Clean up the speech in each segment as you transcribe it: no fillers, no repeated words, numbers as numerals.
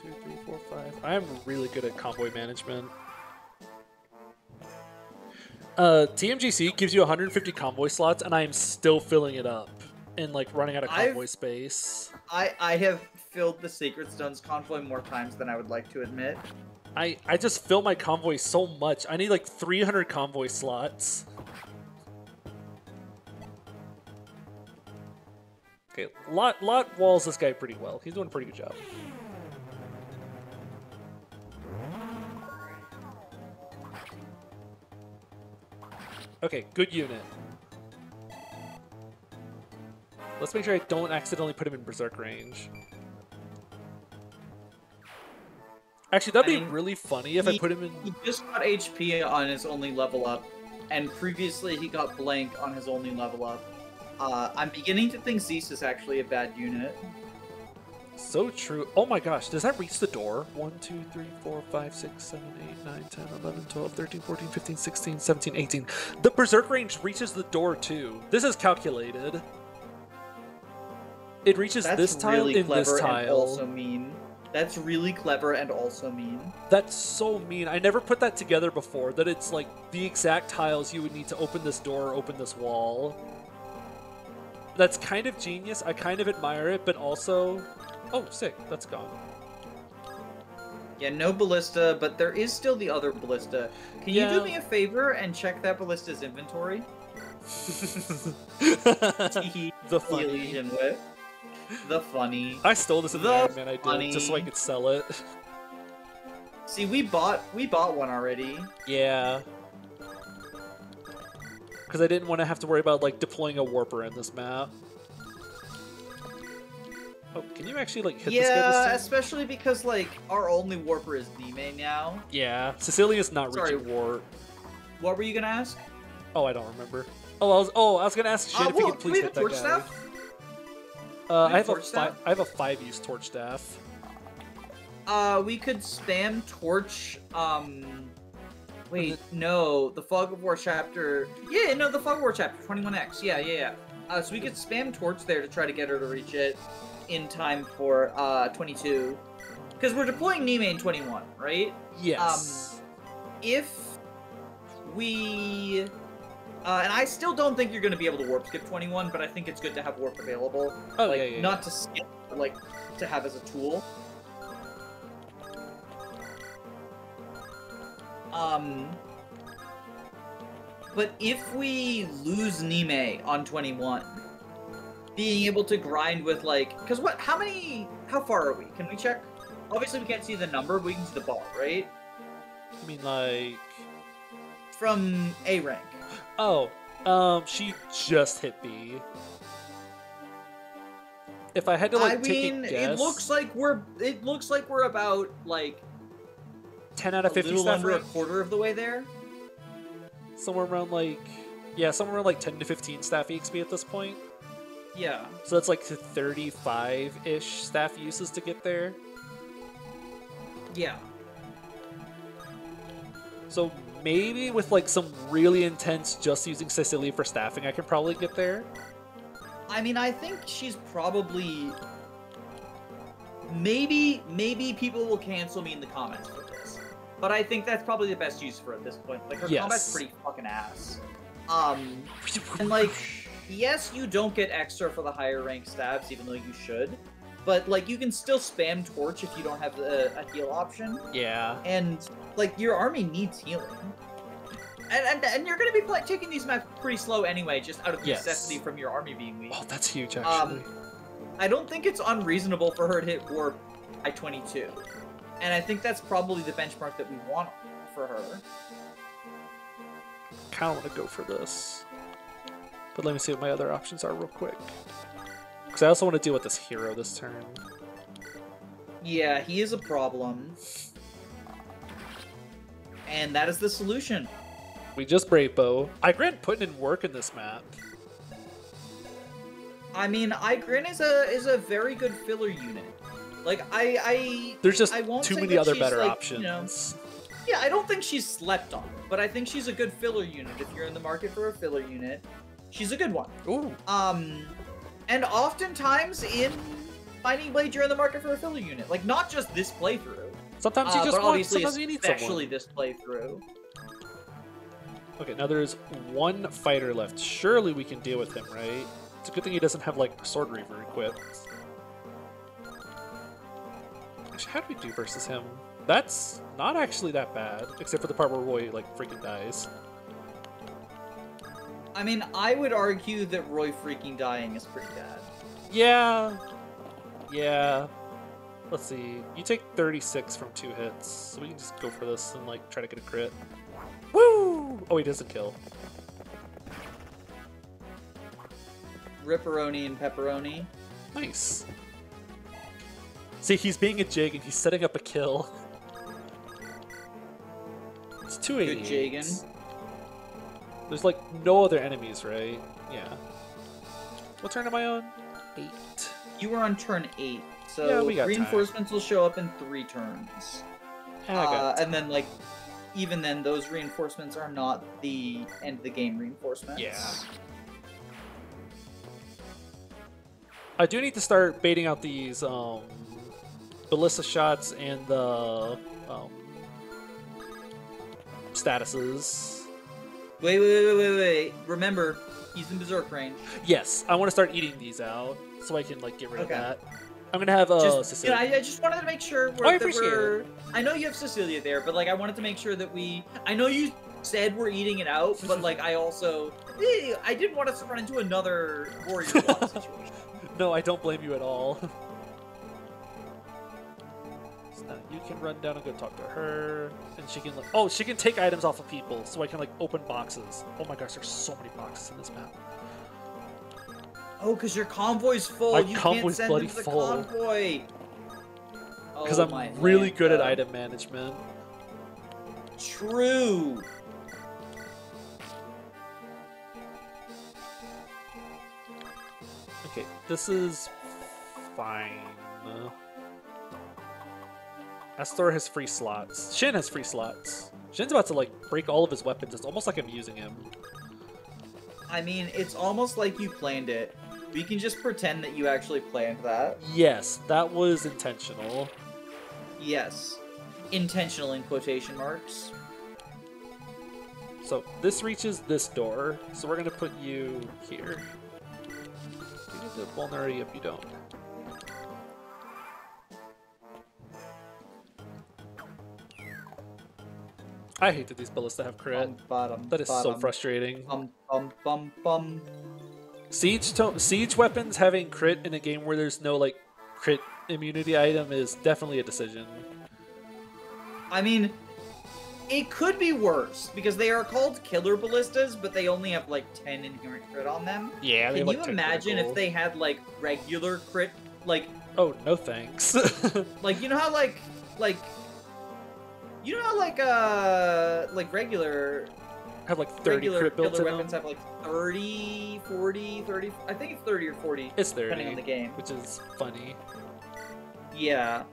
2, 3, 4, 5. I am really good at convoy management. TMGC gives you 150 convoy slots, and I am still filling it up and like running out of convoy space. I have filled the Sacred Stones convoy more times than I would like to admit. I just fill my convoy so much. I need like 300 convoy slots. Okay, Lot walls this guy pretty well. He's doing a pretty good job. Okay, good unit. Let's make sure I don't accidentally put him in berserk range. Actually, that'd be really funny if I put him in... He just got HP on his only level up, and previously he got blank on his only level up. I'm beginning to think Zeus is actually a bad unit. So true. Oh my gosh, does that reach the door? 1, 2, 3, 4, 5, 6, 7, 8, 9, 10, 11, 12, 13, 14, 15, 16, 17, 18. The berserk range reaches the door too. This is calculated. It reaches this tile in this tile. And also mean. That's really clever and also mean. That's so mean. I never put that together before, that it's like the exact tiles you would need to open this door or open this wall. That's kind of genius. I kind of admire it, but also... Oh, sick. That's gone. Yeah, no ballista, but there is still the other ballista. Can you do me a favor and check that ballista's inventory? The funny. The funny. I stole this in the Iron Man, I did, just so I could sell it. See, we bought one already. Yeah. Because I didn't want to have to worry about, like, deploying a warper in this map. Oh, can you actually, like, hit this guy this time? Yeah, especially because, like, our only warper is Nime now. Yeah, Sicilia's not reaching warp. What were you gonna ask? Oh, I don't remember. I was gonna ask Shit if you could please hit that guy. Staff? I have a 5-use torch staff. We could spam torch, wait, no, the Fog of War chapter... Yeah, no, the Fog of War chapter, 21X, yeah. So we could spam torch there to try to get her to reach it in time for, 22. Because we're deploying Nime in 21, right? Yes. If we... and I still don't think you're going to be able to warp skip 21, but I think it's good to have warp available. Oh, like, yeah. Not to skip, but, like, to have as a tool. But if we lose Nime on 21, being able to grind with, like... Because how far are we? Can we check? Obviously we can't see the number, but we can see the ball, right? I mean, like... From A rank. Oh, she just hit B. If I had to, like, take a guess... it looks like we're about, like... 10 out of 50 a little staff under range? A quarter of the way there. Somewhere around, like... Yeah, somewhere around, like, 10 to 15 staff EXP at this point. Yeah. So that's, like, 35-ish staff uses to get there. Yeah. So maybe with, like, some really intense just using Cecilia for staffing, I can probably get there. I mean, I think she's probably... Maybe people will cancel me in the comments for this. But I think that's probably the best use for her at this point. Like, her combat's pretty fucking ass. And, like, yes, you don't get extra for the higher rank stabs, even though you should. But, like, you can still spam torch if you don't have a heal option. Yeah. And, like, your army needs healing. And you're going to be taking these maps pretty slow anyway, just out of necessity from your army being weak. Oh, that's huge, actually. I don't think it's unreasonable for her to hit warp by 22. And I think that's probably the benchmark that we want for her. Kind of want to go for this. But let me see what my other options are real quick. Because I also want to deal with this hero this turn. Yeah, he is a problem. And that is the solution. We just Brave Bow. I grant putting in work in this map. I mean, Igrin is a very good filler unit. Like, There's just I won't too say many that other she's, better like, options. You know, yeah, I don't think she's slept on, but I think she's a good filler unit. If you're in the market for a filler unit, she's a good one. Ooh. And oftentimes in Binding Blade, you're in the market for a filler unit. Like, not just this playthrough. Sometimes you just but want, obviously sometimes you need especially someone. this playthrough. Okay, now there's one fighter left. Surely we can deal with him, right? It's a good thing he doesn't have, like, Sword Reaver equipped. Actually, how do we do versus him? That's not actually that bad, except for the part where Roy, like, freaking dies. I mean, I would argue that Roy freaking dying is pretty bad. Yeah. Yeah. Let's see. You take 36 from 2 hits, so we can just go for this and, like, try to get a crit. Woo! Oh, he doesn't kill. Ripperoni and pepperoni. Nice. See, he's being a jig and he's setting up a kill. It's 288. Good jigging. There's like no other enemies, right? Yeah. What turn am I on? 8. You were on turn 8, so Yeah, we got reinforcements will show up in 3 turns. And then, like, even then, those reinforcements are not the end of the game reinforcements. Yeah. I do need to start baiting out these ballista shots and the statuses. Wait. Remember, he's in berserk range. Yes, I want to start eating these out so I can like get rid of Okay. that. I'm gonna have Cecilia. I just wanted to make sure I appreciate it. I know you have Cecilia there, but like I wanted to make sure that I know you said we're eating it out, but like I also I didn't want us to run into another warrior block situation. No, I don't blame you at all. So you can run down and go talk to her, and she can like, oh, she can take items off of people, so I can like open boxes. Oh my gosh, there's so many boxes in this map. Oh, because your convoy's full. My You can't convoy's send bloody him to the full. convoy. Because Oh, my I'm really good at Lanta. item management. True. Okay, this is fine. Astor has free slots. Shin has free slots. Shin's about to like break all of his weapons. It's almost like I'm using him. I mean, it's almost like you planned it. We can just pretend that you actually planned that. Yes, that was intentional. Yes. Intentional in quotation marks. So this reaches this door, so we're gonna put you here. You need the vulnerability if you don't. I hate that these ballista have crit. That is so frustrating. Siege weapons having crit in a game where there's no like crit immunity item is definitely a decision. I mean, it could be worse because they are called killer ballistas, but they only have like 10 inherent crit on them. Yeah, they Can have, you like, 10 imagine critical. if they had like regular crit, like Oh no thanks. like you know how like regular have like 30 regular crit built killer in weapons them. have like 30, 40, 30. I think it's 30 or 40. It's 30, depending on the game. which is funny. Yeah.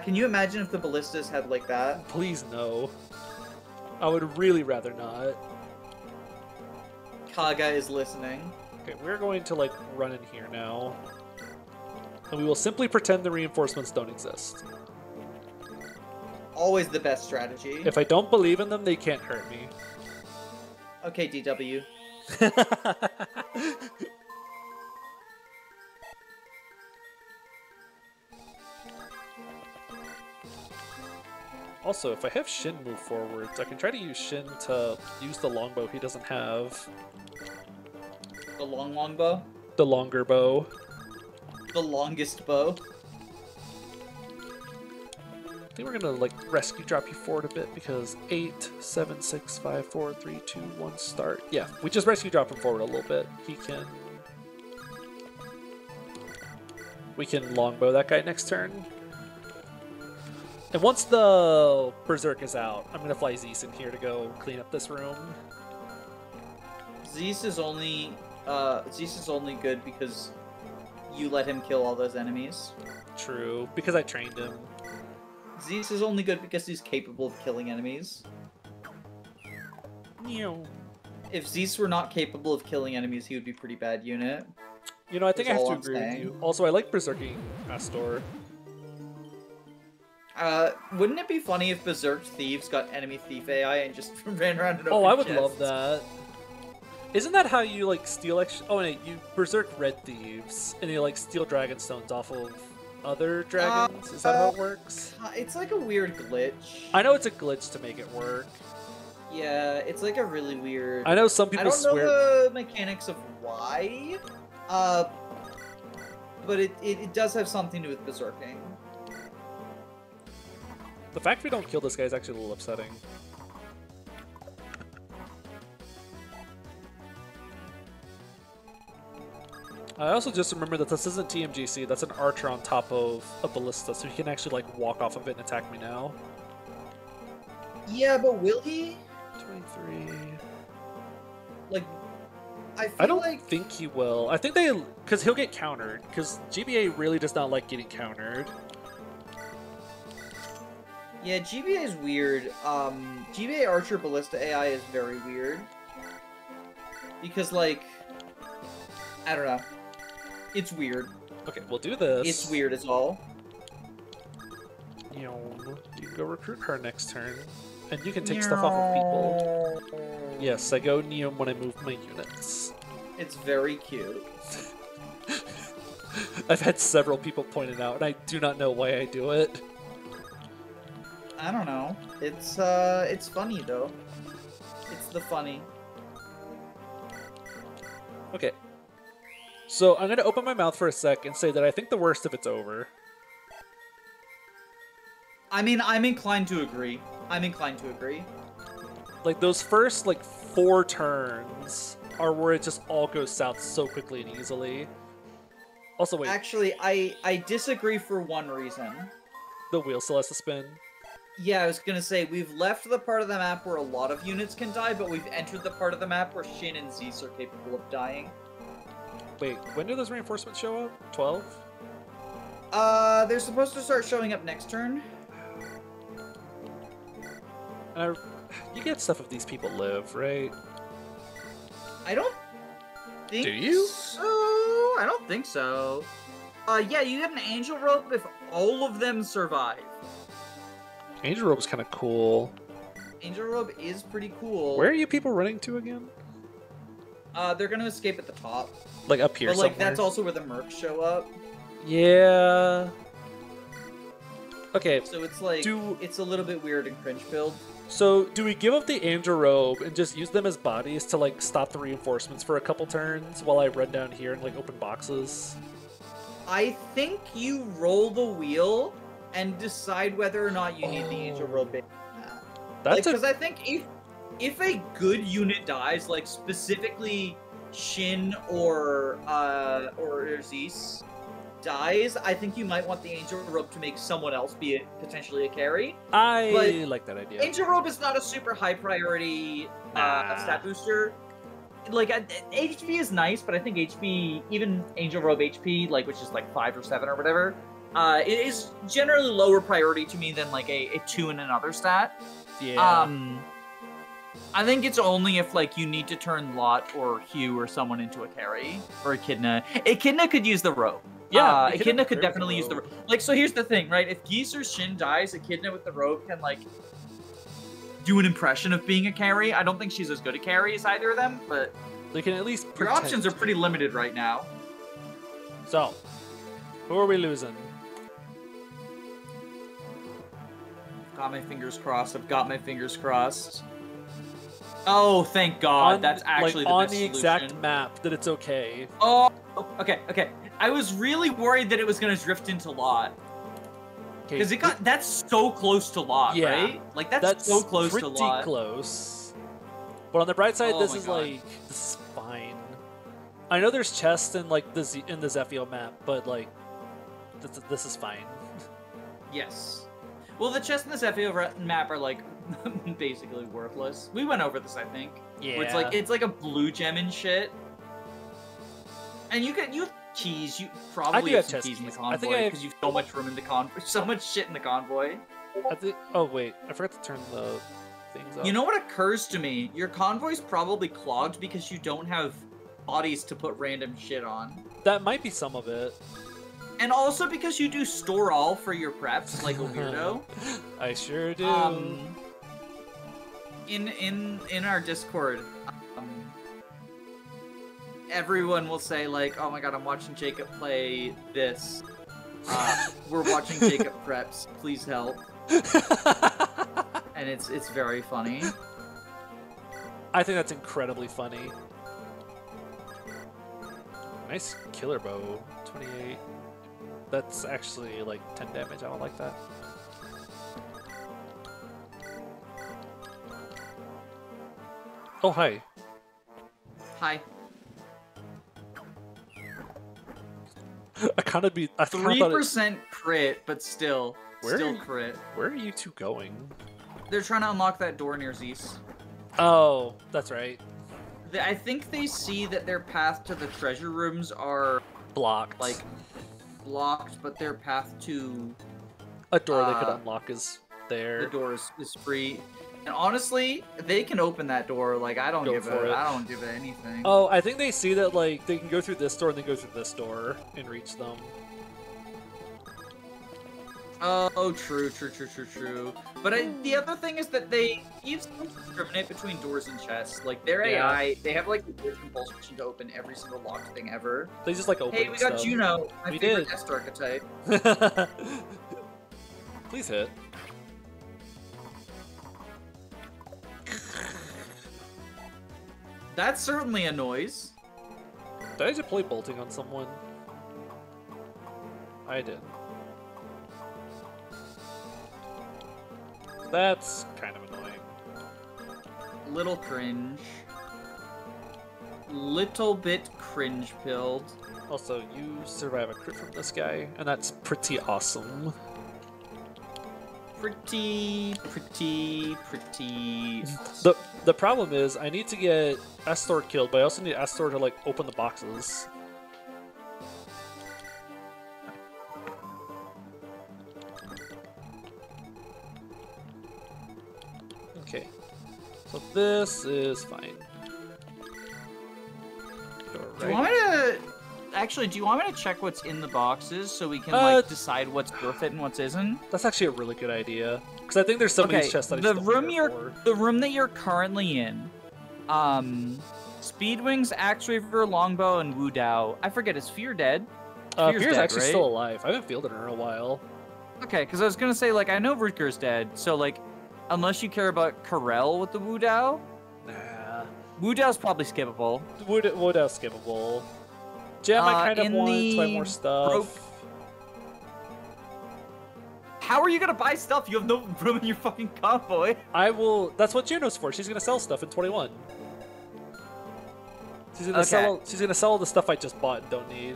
Can you imagine if the ballistas had like that? Please no. I would really rather not. Kaga is listening. Okay, we're going to like run in here now. And we will simply pretend the reinforcements don't exist. Always the best strategy. If I don't believe in them, they can't hurt me. Okay, DW. Also, if I have Shin move forwards, I can try to use Shin to use the longbow he doesn't have. The long bow? The longer bow. The longest bow? I think we're gonna like rescue drop you forward a bit because 8, 7, 6, 5, 4, 3, 2, 1, start. Yeah, we just rescue drop him forward a little bit. We can longbow that guy next turn. And once the Berserk is out, I'm gonna fly Zeus in here to go clean up this room. Zeus is only good because you let him kill all those enemies. True, because I trained him. Zeus is only good because he's capable of killing enemies. Meow. If Zeus were not capable of killing enemies, he would be a pretty bad unit. You know, I think I have all to I'm agree with saying. you. Also, I like berserking Astor. Wouldn't it be funny if Berserk Thieves got enemy thief AI and just ran around and Oh, opened I would love chests? that. Isn't that how you like steal oh wait, you berserk red thieves and you like steal dragon stones off of other dragons? Is that how it works? It's like a weird glitch. I know it's a glitch to make it work. Yeah, it's like a really weird... I know some people I don't swear... know the mechanics of why, but it does have something to do with berserking. The fact we don't kill this guy is actually a little upsetting. I also just remember that this isn't TMGC, that's an archer on top of a ballista, so he can actually like walk off of it and attack me now. Yeah, but will he? 23... Like, I don't think he will. I think they... Because he'll get countered, because GBA really does not like getting countered. Yeah, GBA is weird. GBA Archer Ballista AI is very weird. Because, like... I don't know. It's weird. Okay, we'll do this. It's weird is all. You can go recruit her next turn. And you can take stuff off of people. Yes, I go Neum when I move my units. It's very cute. I've had several people point it out, and I do not know why I do it. I don't know. It's funny, though. It's the funny. Okay. So I'm going to open my mouth for a sec and say that I think the worst of it's over. I mean, I'm inclined to agree. I'm inclined to agree. Like, those first, like, 4 turns are where it just all goes south so quickly and easily. Also, wait. Actually, I disagree for one reason. The wheel still has to spin. Yeah, I was gonna say, we've left the part of the map where a lot of units can die, but we've entered the part of the map where Shin and Zeus are capable of dying. Wait, when do those reinforcements show up? 12? They're supposed to start showing up next turn. You get stuff if these people live, right? I don't think Do you? so. I don't think so. Yeah, you get an angel rope if all of them survive. Angel Rope is kind of cool. Angel rope is pretty cool. Where are you people running to again? They're gonna escape at the top. Like up here But like somewhere? that's also where the mercs show up. Yeah. Okay. So it's like it's a little bit weird in cringe build. So do we give up the Angel Robe and just use them as bodies to like stop the reinforcements for a couple turns while I run down here and like open boxes? I think you roll the wheel and decide whether or not you need the Angel Robe. That's because I think if a good unit dies, like specifically Shin or Zeus dies, I think you might want the Angel Robe to make someone else be potentially a carry. I like that idea. Angel Robe is not a super high priority stat booster. Like HP is nice, but I think HP, even Angel Robe HP, like which is like 5 or 7 or whatever, it is generally lower priority to me than like a 2 in another stat. Yeah. I think it's only if like you need to turn Lot or Hugh or someone into a carry or Echidna. Echidna could use the rope. Yeah, Echidna could definitely use the rope. Like, so here's the thing, right? If Geese or Shin dies, Echidna with the rope can like do an impression of being a carry. I don't think she's as good a carry as either of them, but they can at least your pretend. options are pretty limited right now. So, who are we losing? Got my fingers crossed. I've got my fingers crossed. Oh, thank God. That's actually like, the on best the solution. exact map that it's okay. Oh, okay. I was really worried that it was going to drift into Lot. Because that's so close to Lot, right? Like, that's so close to Lot. Pretty close. But on the bright side, this is fine. I know there's chests in like the Zephyr map, but like this is fine. Yes. Well, the chests in the Zephyr map are like basically worthless. We went over this, I think. Yeah. Where it's like a blue gem and shit. And you have keys. You probably have some keys in the convoy because you have so much room in the convoy, so much shit in the convoy. Oh wait, I forgot to turn the things up. You know what occurs to me? Your convoy's probably clogged because you don't have bodies to put random shit on. That might be some of it. And also because you do store all for your preps, like a weirdo. I sure do. In our Discord, everyone will say like, "Oh my god, I'm watching Jacob play this. We're watching Jacob preps. Please help." And it's very funny. I think that's incredibly funny. Nice killer bow, 28. That's actually like 10 damage. I don't like that. Oh, hi. Hi. I kind of be. I 3% crit, but still crit. Where are you two going? They're trying to unlock that door near Zeus. Oh, that's right. I think they see that their path to the treasure rooms are Blocked. like blocked, but their path to A door they could unlock is there. the door is free. And honestly, they can open that door. Like I don't give it anything. Oh, I think they see that like they can go through this door and then go through this door and reach them. Oh, true. But the other thing is that they use discriminate between doors and chests. Like their AI, they have like the compulsion to open every single locked thing ever. They just like open. Hey, we got stuff. Juno, my favorite did. guest archetype. Please hit. That's certainly a noise. Did I deploy bolting on someone? I did. That's kind of annoying. Little cringe. Little bit cringe-pilled. Also, you survive a crit from this guy, and that's pretty awesome. Pretty. The problem is, I need to get Astor killed, but I also need Astor to like open the boxes. Okay, so this is fine. Do you want me to... Actually, do you want me to check what's in the boxes so we can like decide what's worth it and what isn't? That's actually a really good idea, because I think there's some of these chests that I the room that you're currently in, Speedwings, Axe Reaver, Longbow, and Wu Dao. I forget, is Fear dead? Fear's dead, actually right? still alive. I haven't fielded her in a while. Okay, because I was gonna say like I know Rutger's dead, so like unless you care about Karel with the Wu Dao, Nah. Wu Dao's probably skippable. Wu Dao's skippable. Gem I kind of want to buy more stuff. How are you gonna buy stuff? You have no room in your fucking convoy. I will. That's what Juno's for. She's gonna sell stuff in 21. She's gonna sell. She's gonna sell all the stuff I just bought and don't need.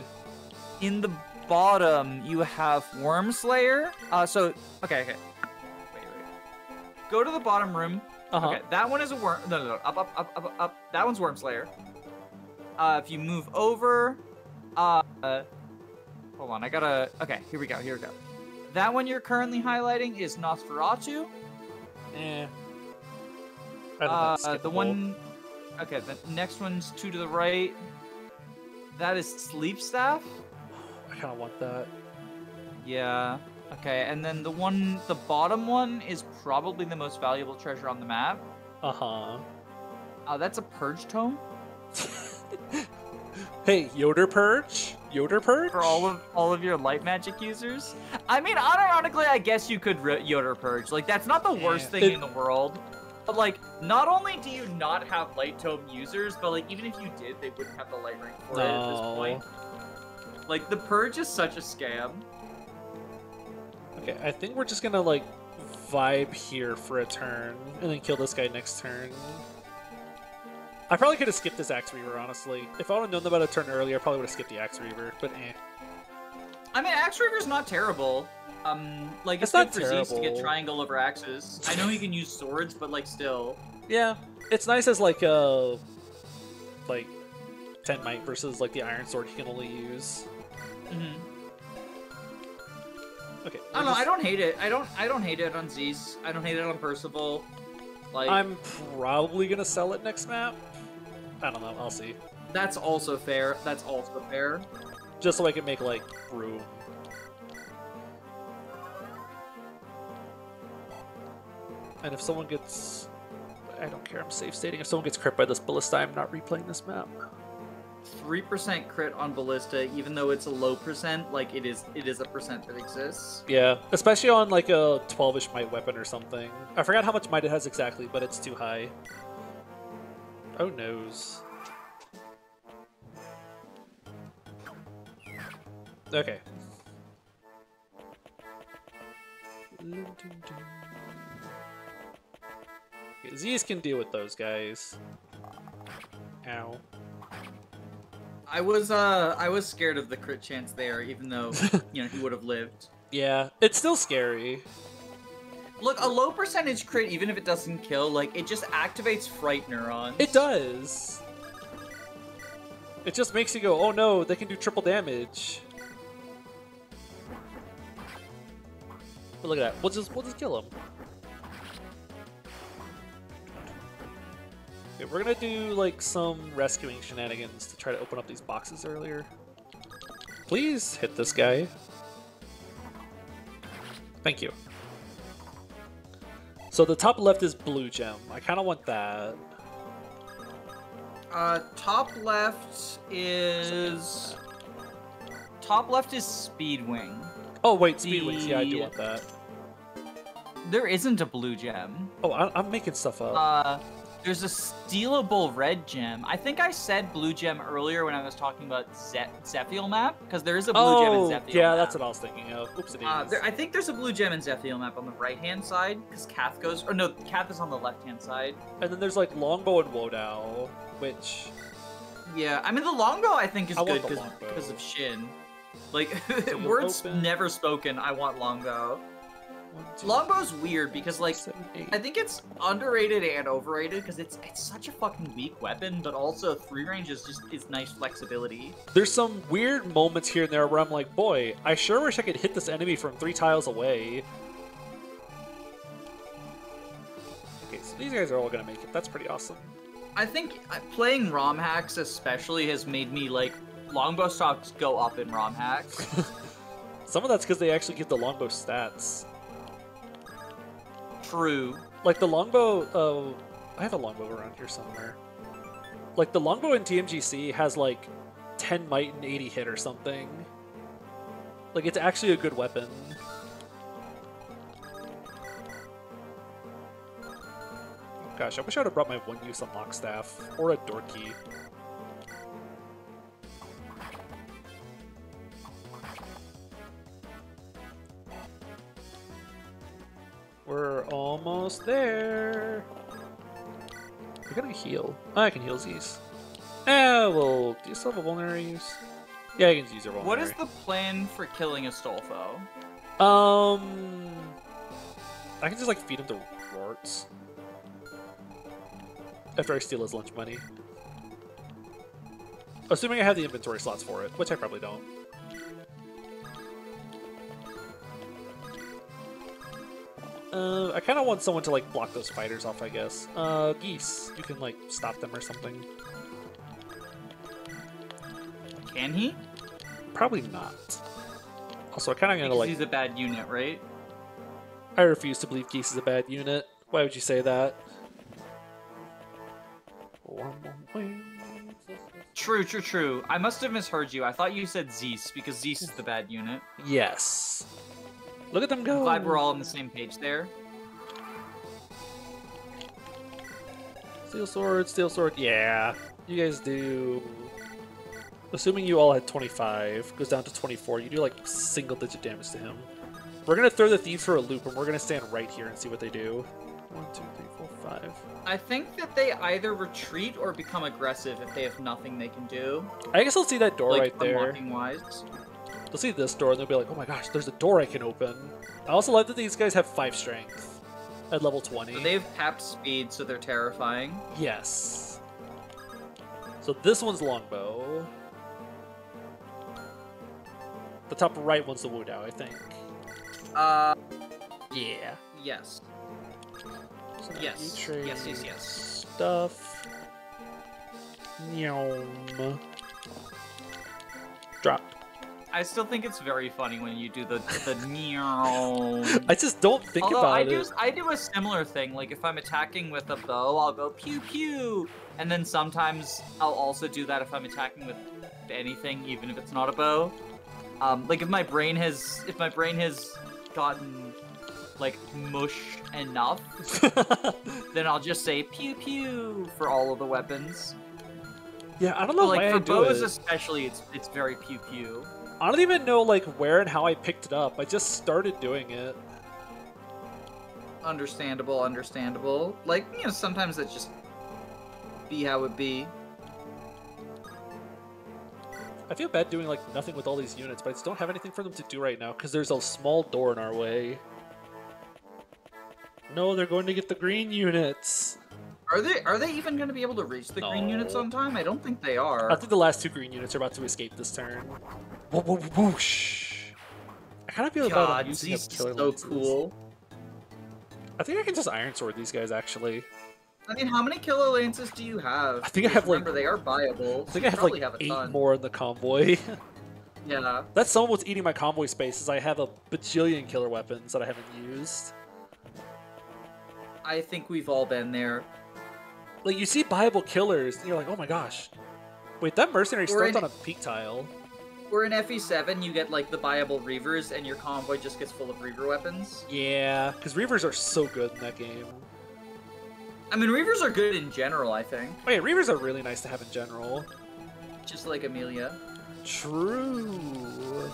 In the bottom, you have Wormslayer. Okay. Wait. Go to the bottom room. Okay, that one is a worm. No. Up. That one's Wormslayer. If you move over, hold on. Okay, here we go. That one you're currently highlighting is Nosferatu. The one. Okay, the next one's 2 to the right. That is Sleep Staff. I kind of want that. Yeah. Okay, and then the bottom one is probably the most valuable treasure on the map. That's a Purge Tome. Hey, Yoder Purge? For all of your light magic users? I mean, unironically, I guess you could Yoder Purge. Like, that's not the worst thing in the world. But, like, not only do you not have light tome users, but, like, even if you did, they wouldn't have the light ring for it at this point. Like, the Purge is such a scam. Okay, I think we're just gonna, like, vibe here for a turn, and then kill this guy next turn. I probably could have skipped this Axe Reaver, honestly. If I would have known about a turn earlier, I probably would have skipped the Axe Reaver, but eh. I mean, Axe Reaver's not terrible. Like, it's not good for Zeus to get triangle over axes. I know he can use swords, but, like, still. Yeah, it's nice as, like, 10 might versus, like, the Iron Sword he can only use. Okay. I don't know, I don't hate it. I don't hate it on Zeus. I don't hate it on Percival. Like, I'm probably gonna sell it next map. I don't know, I'll see. That's also fair. just so I can make like room. And if someone gets, I don't care, I'm safe stating, if someone gets crit by this ballista, I'm not replaying this map. 3% crit on ballista, even though it's a low percent, like it is a percent that exists. Yeah, especially on like a 12-ish might weapon or something. I forgot how much might it has exactly, but it's too high. Oh noes. Okay. Z's can deal with those guys. Ow. I was scared of the crit chance there, even though you know he would have lived. Yeah, it's still scary. Look, a low percentage crit, even if it doesn't kill, like it just activates fright neurons. It does. It just makes you go, oh no, they can do triple damage. But look at that. We'll just kill them. Okay, we're gonna do like some rescuing shenanigans to try to open up these boxes earlier. Please hit this guy. Thank you. So the top left is blue gem. I kind of want that. Top left is Speedwing. Oh wait, Speedwings. Yeah, I do want that. There isn't a blue gem. Oh, I'm making stuff up. There's a stealable red gem. I think I said blue gem earlier when I was talking about Zephiel map, because there is a blue gem in Zephiel yeah, map. that's what I was thinking of. Oops, it is. I think there's a blue gem in Zephiel map on the right-hand side, because Cath goes... Or no, Cath is on the left-hand side. And then there's like Longbow and Wodow, which... Yeah, I mean, the Longbow I think is good because of Shin. Like, words never spoken, I want Longbow. Longbow's weird because, like, 7, 8. I think it's underrated and overrated because it's such a fucking weak weapon, but also 3-range is nice flexibility. There's some weird moments here and there where I'm like, boy, I sure wish I could hit this enemy from 3 tiles away. Okay, so these guys are all gonna make it. That's pretty awesome. I think playing ROM hacks especially has made me, like, longbow stocks go up in ROM hacks. Some of that's because they actually give the longbow stats. True. Like the longbow, I have a longbow around here somewhere. Like the longbow in TMGC has like 10 might and 80 hit or something. Like it's actually a good weapon. Gosh, I wish I would have brought my one-use unlock staff or a door key. We're almost there. We're gonna heal. Oh, I can heal these. Well, do you still have a vulnerary use? Yeah, I can use your vulnerary. What is the plan for killing a Stolfo? I can just like feed him to warts. After I steal his lunch money. Assuming I have the inventory slots for it, which I probably don't. I kind of want someone to like block those fighters off, I guess. Geese, you can like stop them or something. Can he? Probably not. Also, I kind of gonna like. He's a bad unit, right? I refuse to believe Geese is a bad unit. Why would you say that? True. I must have misheard you. I thought you said Zeus, because Zeus is the bad unit. Yes. Look at them go. I'm glad we're all on the same page there. Steel sword. Yeah, you guys do. Assuming you all had 25, goes down to 24. You do like single-digit damage to him. We're gonna throw the thieves for a loop, and we're gonna stand right here and see what they do. 1, 2, 3, 4, 5. I think that they either retreat or become aggressive if they have nothing they can do. I guess I'll see that door like, right there. Unlocking-wise. They'll see this door and they'll be like, oh my gosh, there's a door I can open. I also like that these guys have 5 strength at level 20. So they have capped speed, so they're terrifying. Yes. So this one's longbow. The top right one's the Wodow, I think. Yeah. Yes. So Yes. Stuff. Nyom. Drop. I still think it's very funny when you do the meow. I just don't think about it. I do a similar thing. Like if I'm attacking with a bow, I'll go pew pew, and then sometimes I'll also do that if I'm attacking with anything, even if it's not a bow. Like if my brain has gotten like mush enough, then I'll just say pew pew for all of the weapons. Yeah, I don't know but, like why for I do bows it. especially, it's very pew pew. I don't even know like where and how I picked it up. I just started doing it. Understandable, understandable. Like, you know, sometimes it just be how it be. I feel bad doing like nothing with all these units, but I just don't have anything for them to do right now because there's a small door in our way. No, they're going to get the green units. Are they even going to be able to reach the green units on time? I don't think they are. I think the last 2 green units are about to escape this turn. Whoosh. I kind of feel about them using these killer so lances. cool. I think I can just Iron Sword these guys actually. I mean, how many killer lances do you have? I think I have remember, like. they are viable. I think I have like have 8 more in the convoy. Yeah. That's some of what's eating my convoy space. Is I have a bajillion killer weapons that I haven't used. I think we've all been there. Like you see viable killers, and you're like, oh my gosh. Wait, that mercenary starts on a peak tile. Or in FE7, you get like the viable Reavers, and your convoy just gets full of Reaver weapons. Yeah, because Reavers are so good in that game. I mean, Reavers are good in general, I think. Oh yeah, Reavers are really nice to have in general. Just like Amelia. True.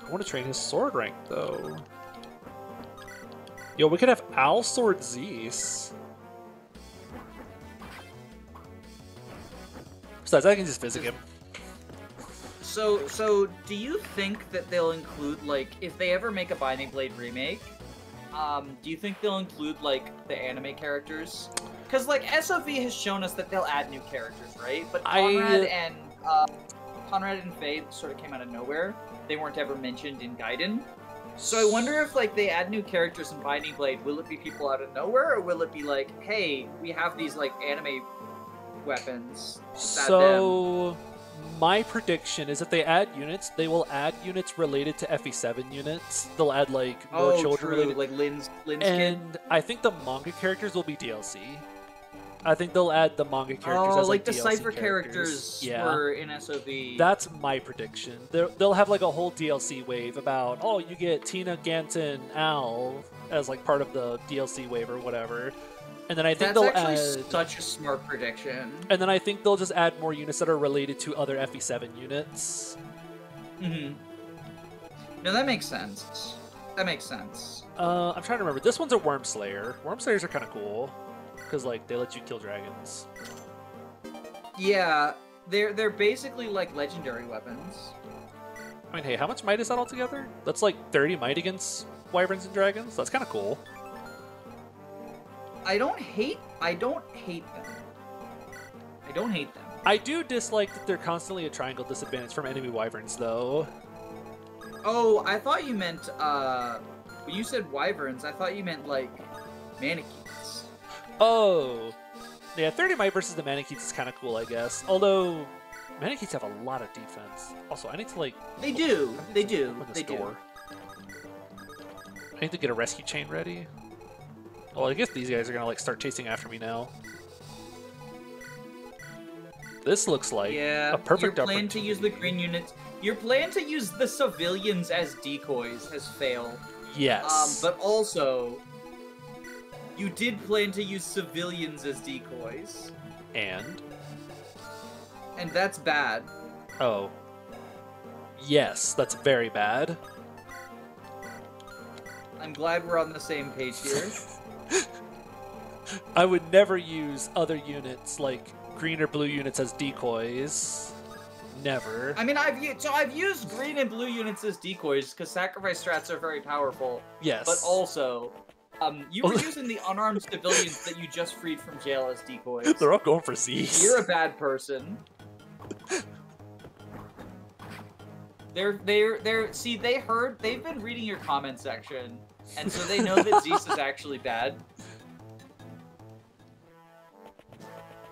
I want to train his sword rank, though. Yo, we could have Owl Sword Zeus. Besides, I can just visit him. So do you think that they'll include, like, if they ever make a Binding Blade remake, do you think they'll include, like, the anime characters? Because, like, SOV has shown us that they'll add new characters, right? But Conrad and Faye sort of came out of nowhere. They weren't ever mentioned in Gaiden. So I wonder if, like, they add new characters in Binding Blade, will it be people out of nowhere, or will it be like, hey, we have these, like, anime weapons? So, my prediction is if they add units, they will add units related to FE7 units. They'll add, like, more children related. Like Lynn's and kid. I think the manga characters will be DLC. I think they'll add the manga characters as like the DLC Cypher characters were in SOV. That's my prediction. They'll have like a whole DLC wave about, oh, you get Tina, Ganton, Al as like part of the DLC wave or whatever. And then I think they'll add such a smart prediction. And then I think they'll just add more units that are related to other FE7 units. Mm-hmm. No, that makes sense. That makes sense. I'm trying to remember. This one's a Worm Slayer. Worm Slayers are kind of cool. Because, like, they let you kill dragons. Yeah, they're basically like legendary weapons. I mean, hey, how much might is that altogether? That's like 30 might against wyverns and dragons. That's kind of cool. I don't hate them. I don't hate them. I do dislike that they're constantly a triangle disadvantage from enemy wyverns, though. Oh, I thought you meant, when you said wyverns, I thought you meant, like, mannequins. Oh, yeah, 30 might versus the Mannequins is kind of cool, I guess. Although, Mannequins have a lot of defense. Also, I need to, like... They do. They do. They do. I need to get a rescue chain ready. Well, I guess these guys are going to, like, start chasing after me now. This looks like a perfect your plan to use the green units... Your plan to use the civilians as decoys has failed. Yes. But also... You did plan to use civilians as decoys. And that's bad. Oh. Yes, that's very bad. I'm glad we're on the same page here. I would never use other units, like green or blue units, as decoys. Never. I mean, I've used green and blue units as decoys, because sacrifice strats are very powerful. Yes. But also... you were using the unarmed civilians that you just freed from jail as decoys. They're all going for Z's. You're a bad person. See, they've been reading your comment section, and so they know that Zeus is actually bad.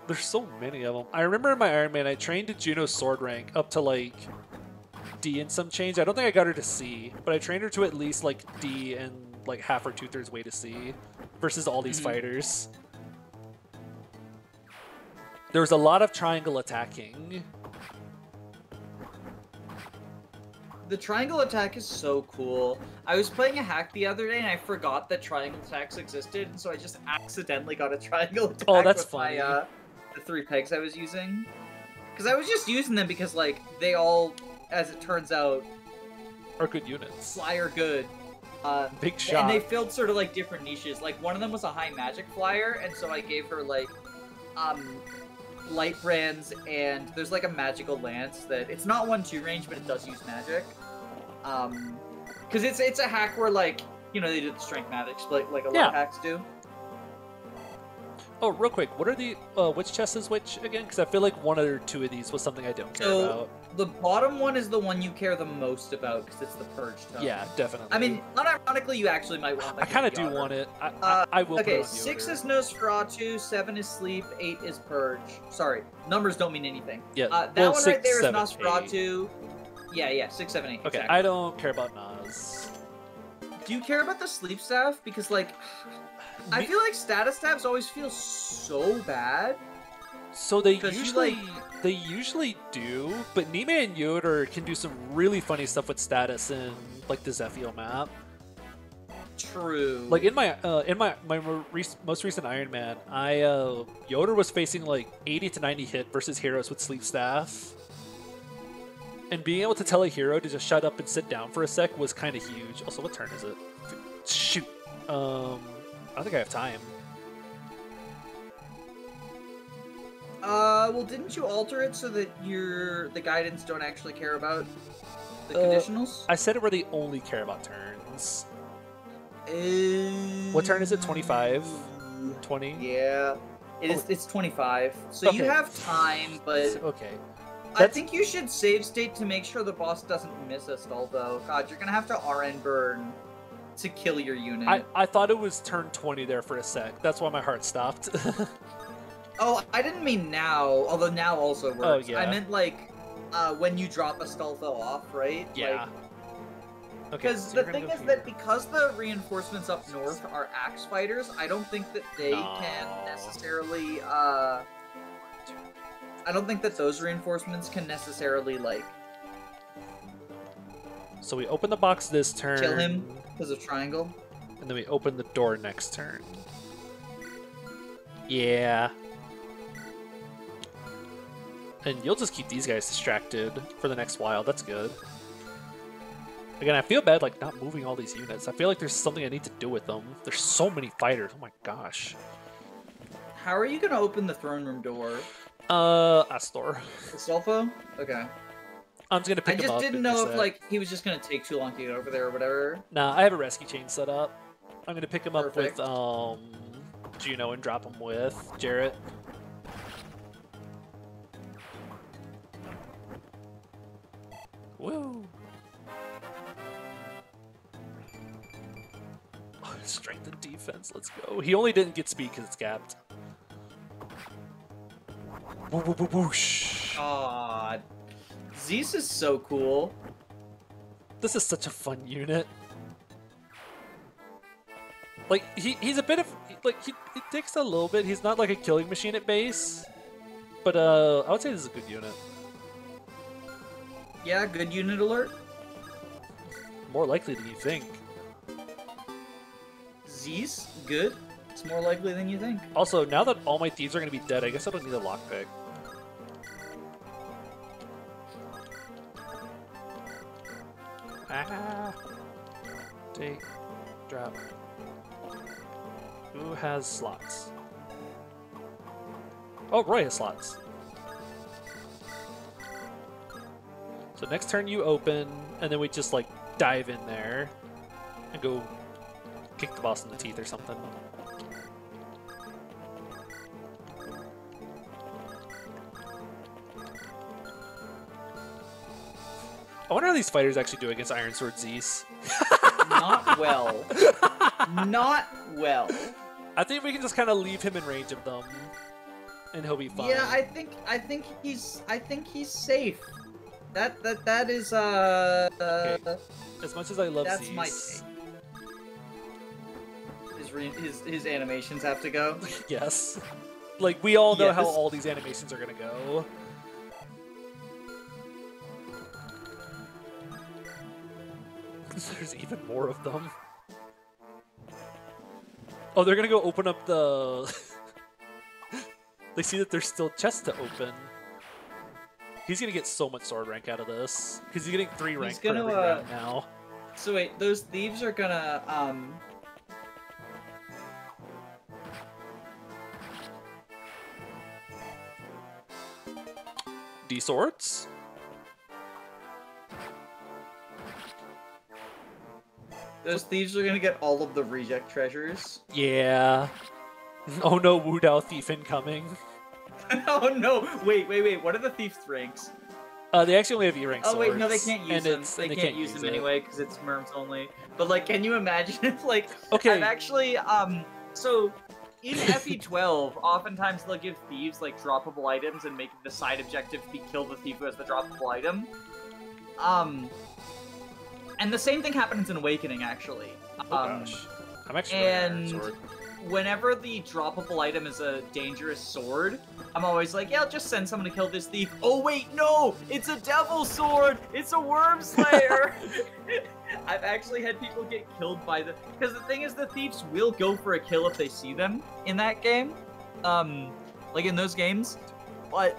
There's so many of them. I remember in my Iron Man, I trained Juno's sword rank up to like D and some change. I don't think I got her to C, but I trained her to at least like D and like half or 2/3 way to C versus all these fighters. There was a lot of triangle attacking. The triangle attack is so cool. I was playing a hack the other day and I forgot that triangle attacks existed, and so I just accidentally got a triangle attack that's with funny. my the 3 pegs I was using. Because I was just using them because like they all, as it turns out, Are good units. fly are good. Big shot. And they filled sort of like different niches. Like one of them was a high magic flyer, and so I gave her like light brands, and there's like a magical lance that it's not 1-2 range, but it does use magic. Because it's a hack where like, you know, they did the strength magic split like a lot of hacks do. Oh, real quick, what are the which chest is which again? Because I feel like one or two of these was something I don't care about. The bottom one is the one you care the most about because it's the purge tome. Yeah, definitely. I mean, unironically, you actually might want that. I kind of do want it. I will. Okay, put it on 6 Ogier. is Nosferatu, 7 is Sleep, 8 is Purge. Sorry, numbers don't mean anything. Yeah, that well, one 6, right there is 7, Nosferatu. 8. Yeah, 6, 7, 8. Okay, exactly. I don't care about Nas. Do you care about the sleep staff? Because like, I feel like status tabs always feel so bad. So they 'Cause you, usually do, but Nime and Yoder can do some really funny stuff with status in like the Zephyr map. True. Like in my most recent Iron Man, Yoder was facing like 80 to 90 hit versus heroes with sleep staff. And being able to tell a hero to just shut up and sit down for a sec was kind of huge. Also, what turn is it? Shoot. I don't think I have time. Well, didn't you alter it so that the gaidens don't actually care about the conditionals? I said it where they only care about turns. What turn is it? 25? 20? Yeah. It's 25. So Okay. you have time, but Okay. I think you should save state to make sure the boss doesn't miss us, although. God, you're gonna have to RN burn to kill your unit. I thought it was turn 20 there for a sec. That's why my heart stopped. Oh, I didn't mean now, although now also works. Oh, yeah. I meant like when you drop a Stolfo off, right? Yeah. Like, Okay, because so the you're gonna thing go is here. that because the reinforcements up north are axe fighters, I don't think that they can necessarily. I don't think that those reinforcements can necessarily like So we open the box this turn. kill him because of triangle. And then we open the door next turn. Yeah. And you'll just keep these guys distracted for the next while. That's good. Again, I feel bad like not moving all these units. I feel like there's something I need to do with them. There's so many fighters. Oh my gosh. How are you gonna open the throne room door? Astor. The Stolfo? Okay. I'm just gonna pick I him up. just didn't and know if reset. like he was just gonna take too long to get over there or whatever. Nah, I have a rescue chain set up. I'm gonna pick him up with Perfect. Juno and drop him with Jarrett. Woo! Oh, strength and defense, let's go. He only didn't get speed because it's gapped. Whoosh. Aw, Zeus is so cool. This is such a fun unit. Like, he's a bit of, like, he takes a little bit. He's not like a killing machine at base. But, I would say this is a good unit. Yeah, good unit alert. More likely than you think. Zeus, good. It's more likely than you think. Also, now that all my thieves are going to be dead, I guess I don't need a lockpick. Ah. Take. Drop. Who has slots? Oh, Roy has slots. So next turn you open, and then we just like dive in there and go kick the boss in the teeth or something. I wonder how these fighters actually do against Iron Sword Zeus. Not well. Not well. I think we can just kind of leave him in range of them and he'll be fine. Yeah, I think he's safe. That is Okay. As much as I love that's Z's, my take. His animations have to go. yes. Like, we all know Yeah, how this- all these animations are gonna go. There's even more of them. Oh, they're gonna go open up the... They see that there's still chests to open. He's gonna get so much sword rank out of this. Because he's getting 3 rank per every round now. So wait, those thieves are gonna D-swords? those thieves are gonna get all of the reject treasures. Yeah. Oh no, Wu Dao thief incoming. Oh no! Wait! What are the thieves' ranks? They actually only have E rank Oh swords. wait, no, they can't use them. They can't use them it. anyway because it's merms only. But like, can you imagine if like Okay. I've actually so in FE12, oftentimes they'll give thieves like droppable items and make the side objective be kill the thief who has the droppable item. And the same thing happens in Awakening actually. Oh gosh. I'm actually running an iron and sword. whenever the droppable item is a dangerous sword, I'm always like, yeah, I'll just send someone to kill this thief. Oh wait, no! It's a devil sword! It's a worm slayer! I've actually had people get killed by the... Because the thing is, the thieves will go for a kill if they see them in that game. Like in those games. But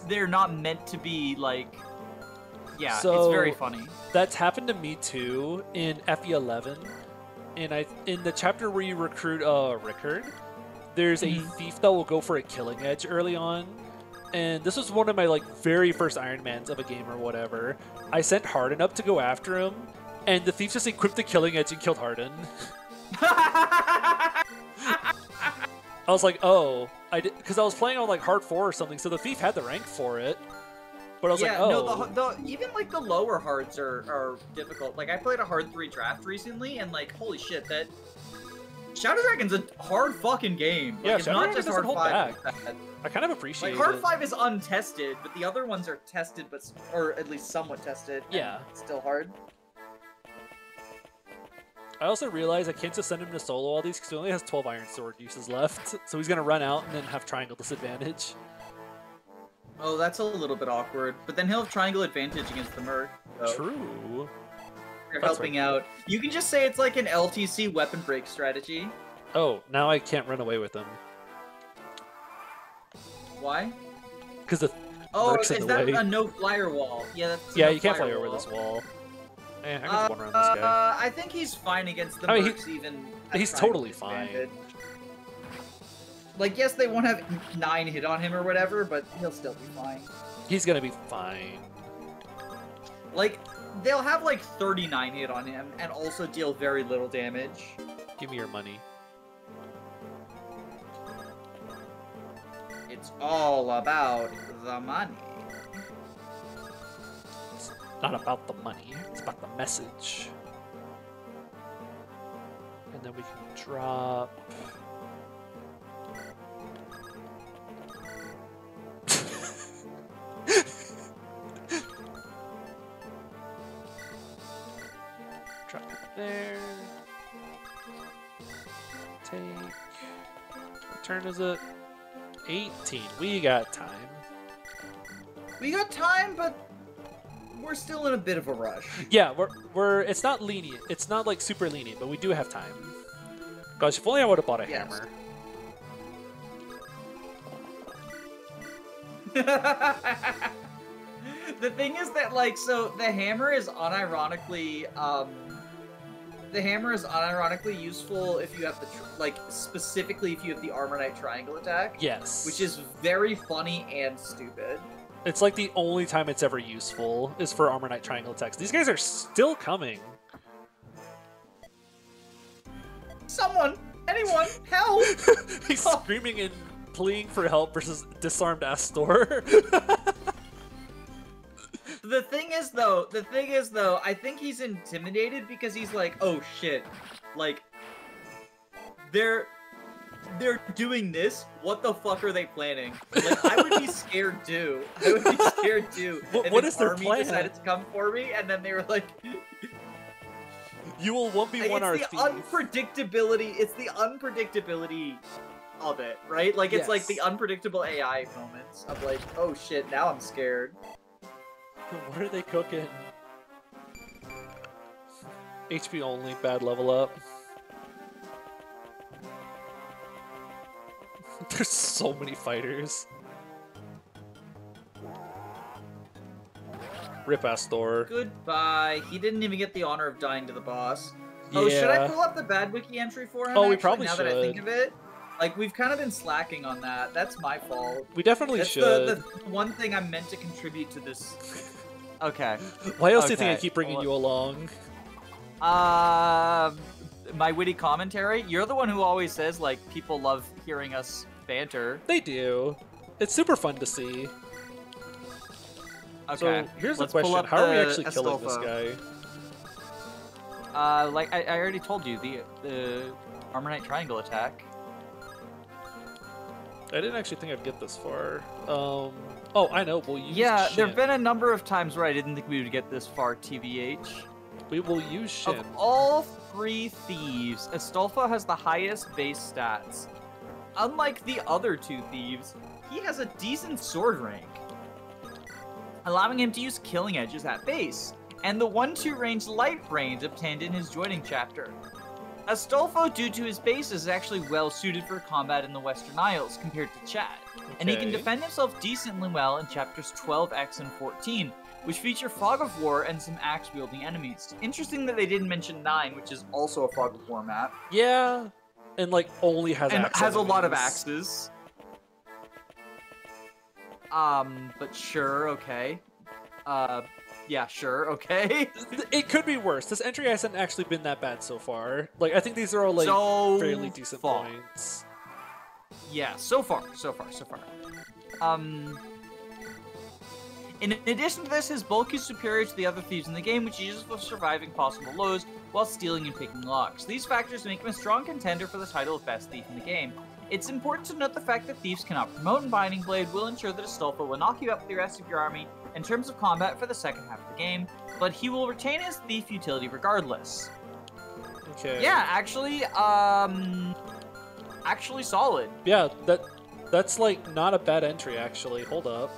they're not meant to be, like... Yeah, So, it's very funny. That's happened to me too in FE11. And in the chapter where you recruit Rickard, there's a thief that will go for a killing edge early on. And this was one of my like very first Iron Mans of a game or whatever. I sent Harden up to go after him, and the thief just equipped the killing edge and killed Harden. I was like, oh, because I was playing on like hard 4 or something, so the thief had the rank for it. But I was like, oh. No, even like the lower hards are difficult. Like I played a hard 3 draft recently, and like holy shit, that Shadow Dragon's a hard fucking game. Like, Yeah, it's Shadow not Dragon just doesn't hard hold 5. back. I kind of appreciate Like hard it. 5 is untested, but the other ones are tested, or at least somewhat tested. Yeah. It's still hard. I also realized I can't just send him to solo all these because he only has 12 Iron Sword uses left. So he's going to run out and then have triangle disadvantage. Oh, that's a little bit awkward. But then he'll have triangle advantage against the Merc. So True. you're That's helping out. You can just say it's like an LTC weapon break strategy. Oh, now I can't run away with him. Why? Because the Oh, Merc's in is the that way. a no flyer wall? Yeah, that's a Yeah, no you can't fly flyer over wall. this wall. Eh, I can just run around this guy. I think he's fine against the I mean, Mercs even. at he's triangle totally fine. disadvantage. Like, yes, they won't have 9 hit on him or whatever, but he'll still be fine. He's going to be fine. Like, they'll have like 39 hit on him and also deal very little damage. Give me your money. It's all about the money. It's not about the money. It's about the message. And then we can drop... Drop it there. Take. What turn is it? 18. We got time. We got time, but we're still in a bit of a rush. Yeah, we're. It's not lenient. It's not like super lenient, but we do have time. Gosh, if only I would have bought a Yes. hammer. The thing is that, like, so the hammer is unironically, useful if you have the, like, specifically if you have the Armor Knight triangle attack. Yes. Which is very funny and stupid. It's like the only time it's ever useful is for Armor Knight triangle attacks. These guys are still coming. Someone! Anyone! Help! He's screaming and pleading for help versus disarmed Astor. The thing is though, I think he's intimidated because he's like, oh shit, like, they're doing this. What the fuck are they planning? Like, I would be scared too. I would be scared too. What is their army plan? Decided to come for me, and then they were like, "You will 1v1 our thief." Unpredictability. It's the unpredictability of it, right? Like, it's like the unpredictable AI moments of like, oh shit, now I'm scared. What are they cooking? HP only, bad level up. There's so many fighters. Rip ass Thor. Goodbye. He didn't even get the honor of dying to the boss. Yeah. Oh, should I pull up the bad wiki entry for him? Oh, we probably should. Now that I think of it. Like, we've kind of been slacking on that. That's my fault. We definitely should. That's the one thing I'm meant to contribute to this. Okay. Why else do you think I keep bringing you along? My witty commentary? You're the one who always says, like, people love hearing us banter. They do. It's super fun to see. Okay. So, here's the question. How are we actually killing this guy? Like, I already told you, the Armor Knight Triangle attack. I didn't actually think I'd get this far. Oh, I know. We'll use there have been a number of times where I didn't think we would get this far, TBH. We will use Shin. Of all 3 thieves, Astolfo has the highest base stats. Unlike the other 2 thieves, he has a decent sword rank, allowing him to use killing edges at base, and the 1-2 range light range obtained in his joining chapter. Astolfo, due to his base, is actually well suited for combat in the Western Isles compared to Chad, and he can defend himself decently well in chapters 12X and 14, which feature Fog of War and some axe-wielding enemies. Interesting that they didn't mention 9, which is also a Fog of War map. Yeah, and like only has axe has enemies. A lot of axes. But sure, okay. Yeah, sure, okay. It could be worse. This entry hasn't actually been that bad so far. Like, I think these are all like fairly decent points. Yeah, so far. In addition to this, his bulk is superior to the other thieves in the game, which he uses for surviving possible lows while stealing and picking locks. These factors make him a strong contender for the title of best thief in the game. It's important to note the fact that thieves cannot promote in Binding Blade will ensure that Astolfo will not keep up with the rest of your army in terms of combat for the second half of the game, but he will retain his thief utility regardless. Okay. Yeah, actually solid. Yeah, that's like not a bad entry actually. Hold up.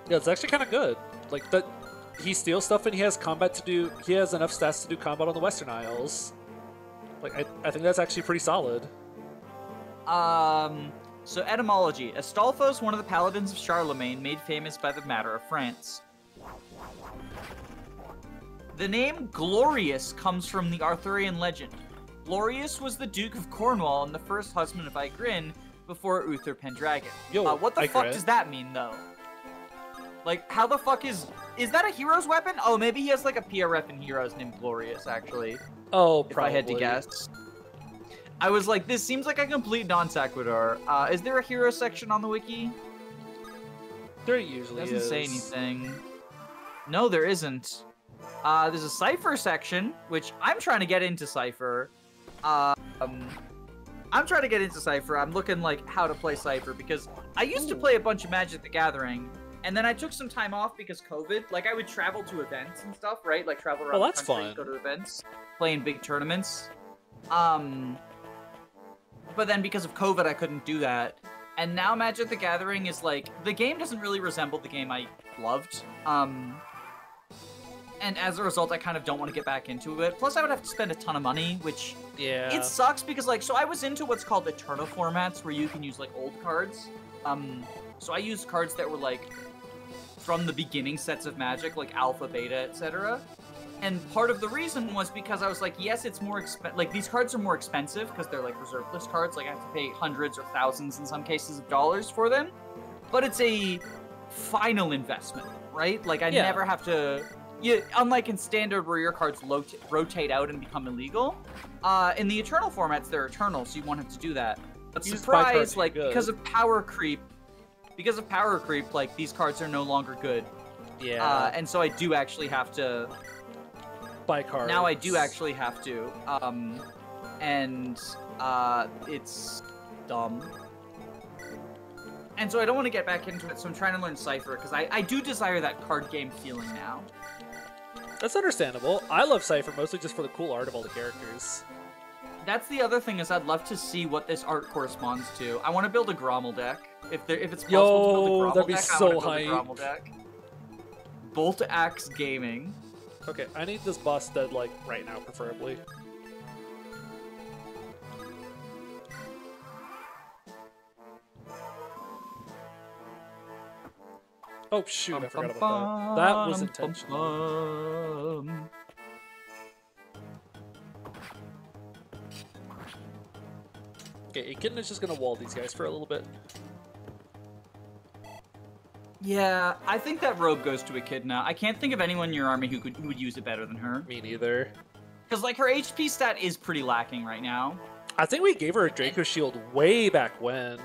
Yeah, it's actually kind of good. Like that, he steals stuff and he has combat to do. He has enough stats to do combat on the Western Isles. Like I think that's actually pretty solid. So etymology: Astolfo is one of the paladins of Charlemagne, made famous by the matter of France. The name Glorious comes from the Arthurian legend. Glorious was the Duke of Cornwall and the first husband of Igraine before Uther Pendragon. Yo, what the fuck does that mean, though? Like, how the fuck is that a hero's weapon? Oh, maybe he has like a PRF in Heroes named Glorious, actually. Oh, if probably. I had to guess. I was like, this seems like a complete non sequitur. Is there a hero section on the wiki? There usually doesn't say anything. No, there isn't. There's a Cypher section, which I'm trying to get into Cypher. I'm looking like how to play Cypher because I used to play a bunch of Magic the Gathering, and then I took some time off because COVID. Like, I would travel to events and stuff, right? Like, travel around the country, go to events, play in big tournaments. But then because of COVID, I couldn't do that. And now Magic the Gathering is like, the game doesn't really resemble the game I loved. And as a result, I kind of don't want to get back into it. Plus, I would have to spend a ton of money, which it sucks because, like, so I was into what's called Eternal formats where you can use, like, old cards. So I used cards that were, like, from the beginning sets of Magic, like Alpha, Beta, etc. And part of the reason was because I was like, yes, it's more expensive. Like, these cards are more expensive because they're, like, reserve list cards. Like, I have to pay hundreds or thousands, in some cases, of dollars for them. But it's a final investment, right? Like, I never have to... unlike in Standard where your cards rotate out and become illegal, in the Eternal formats, they're eternal, so you won't have to do that. But surprise, like, because of power creep, like, these cards are no longer good. Yeah. And so I do actually have to buy cards. Now I do actually have to. It's dumb. And so I don't want to get back into it, so I'm trying to learn Cypher, because I do desire that card game feeling now. That's understandable. I love Cypher mostly just for the cool art of all the characters. That's the other thing, is I'd love to see what this art corresponds to. I want to build a Grommel deck. If it's possible to build a Grommel that'd be deck, so I want to build hype. a Grommel deck. Bolt Axe Gaming. Okay, I need this boss dead, like, right now, preferably. Oh, shoot, I forgot about that. That was intentional. Okay, Echidna is just gonna wall these guys for a little bit. Yeah, I think that robe goes to Echidna. I can't think of anyone in your army who would use it better than her. Me neither. Because, like, her HP stat is pretty lacking right now. I think we gave her a Draco Shield way back when.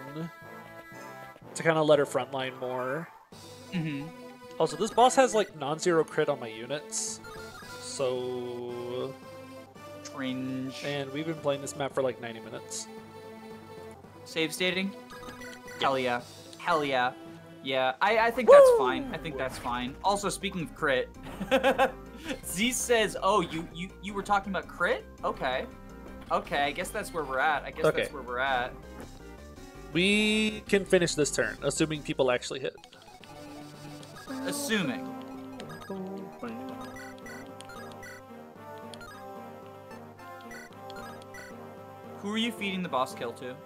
To kind of let her frontline more. Mm-hmm. Also, this boss has, like, non-zero crit on my units. So... Cringe. And we've been playing this map for, like, 90 minutes. Save stating? Hell yeah. Hell yeah. Yeah, I think that's fine. I think that's fine. Also, speaking of crit, Z says, "Oh, you were talking about crit? Okay, okay. I guess that's where we're at. I guess that's where we're at. We can finish this turn, assuming people actually hit. Assuming. Who are you feeding the boss kill to?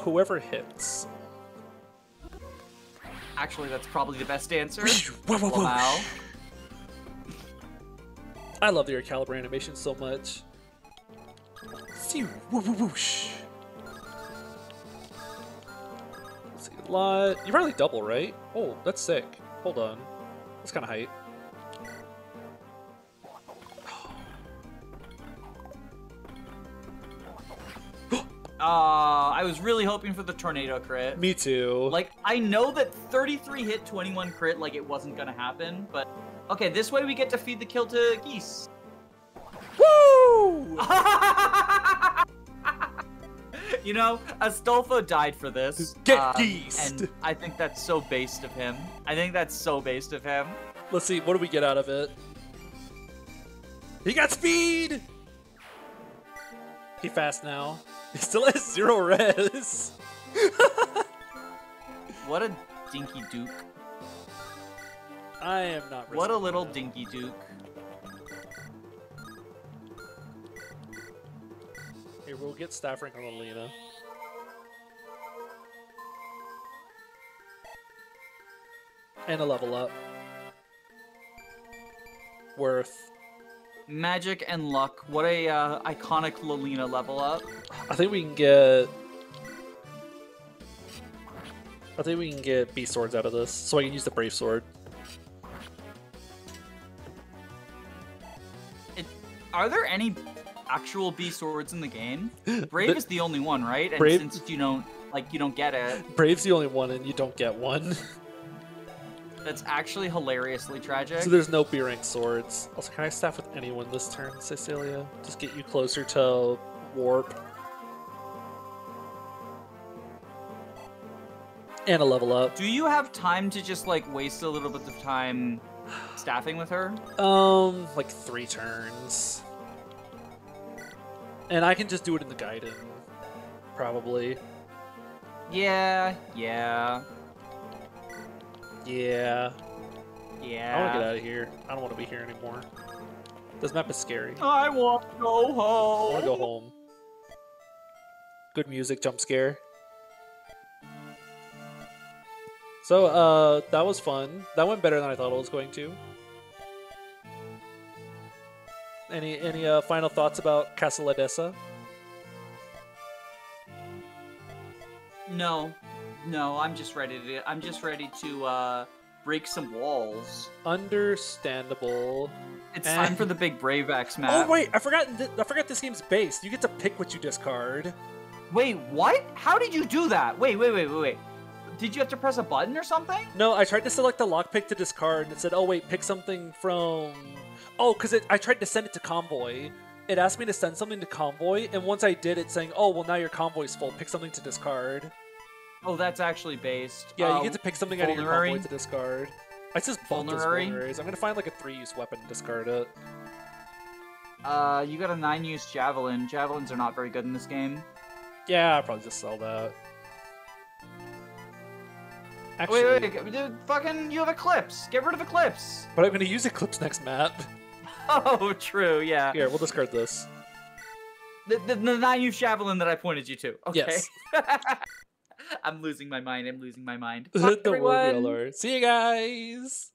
Whoever hits. Actually, that's probably the best answer. Wow. I love the Caliber animation so much. Whoosh. Let's see, a lot. You probably double, right? Oh, that's sick. Hold on. That's kind of height. I was really hoping for the tornado crit. Me too. Like, I know that 33 hit 21 crit, like, it wasn't gonna happen, but... Okay, this way we get to feed the kill to Geese. Woo! You know, Astolfo died for this. Get Geese! And I think that's so based of him. I think that's so based of him. Let's see, what do we get out of it? He got speed! He fast now. He still has 0 res. What a dinky duke. I am not. What a little dinky duke. Here, we'll get staff rank on Alina. And a level up. Worth. Magic and luck. What a iconic Lolina level up. I think we can get... beast swords out of this, so I can use the brave sword. Are there any actual beast swords in the game? Brave is the only one, right? And Brave... since you don't get it. Brave's the only one, and you don't get one. That's actually hilariously tragic. So there's no B-rank swords. Also, can I staff with anyone this turn, Cecilia? Just get you closer to warp. And a level up. Do you have time to just, like, waste a little bit of time staffing with her? Like 3 turns. And I can just do it in the Gaiden. Probably. Yeah. Yeah. Yeah. I want to get out of here. I don't want to be here anymore. This map is scary. I want to go home. I want to go home. Good music, jump scare. So, that was fun. That went better than I thought it was going to. Any final thoughts about Casaladessa? No, I'm just ready to break some walls. Understandable. It's time for the big Brave Axe map. Oh wait, I forgot this game's based. You get to pick what you discard. Wait, what? How did you do that? Wait. Did you have to press a button or something? No, I tried to select the lockpick to discard, and it said, "Oh wait, pick something from." Oh, because I tried to send it to Convoy. It asked me to send something to Convoy, and once I did, it's saying, oh, well, now your Convoy's full. Pick something to discard. Oh, that's actually based. Yeah, you get to pick something out of your vulnerary? Convoy to discard. I just bought those Vulnerary? vulneraries. I'm going to find like a 3-use weapon and discard it. You got a 9-use javelin. Javelins are not very good in this game. Yeah, I'll probably just sell that. Actually, Wait, dude, fucking, you have Eclipse. Get rid of Eclipse. But I'm going to use Eclipse next map. Oh, true, yeah. Here, we'll discard this. The 9-use javelin that I pointed you to. Okay. Yes. I'm losing my mind. I'm losing my mind. Don't worry, Everyone. Lord. See you guys!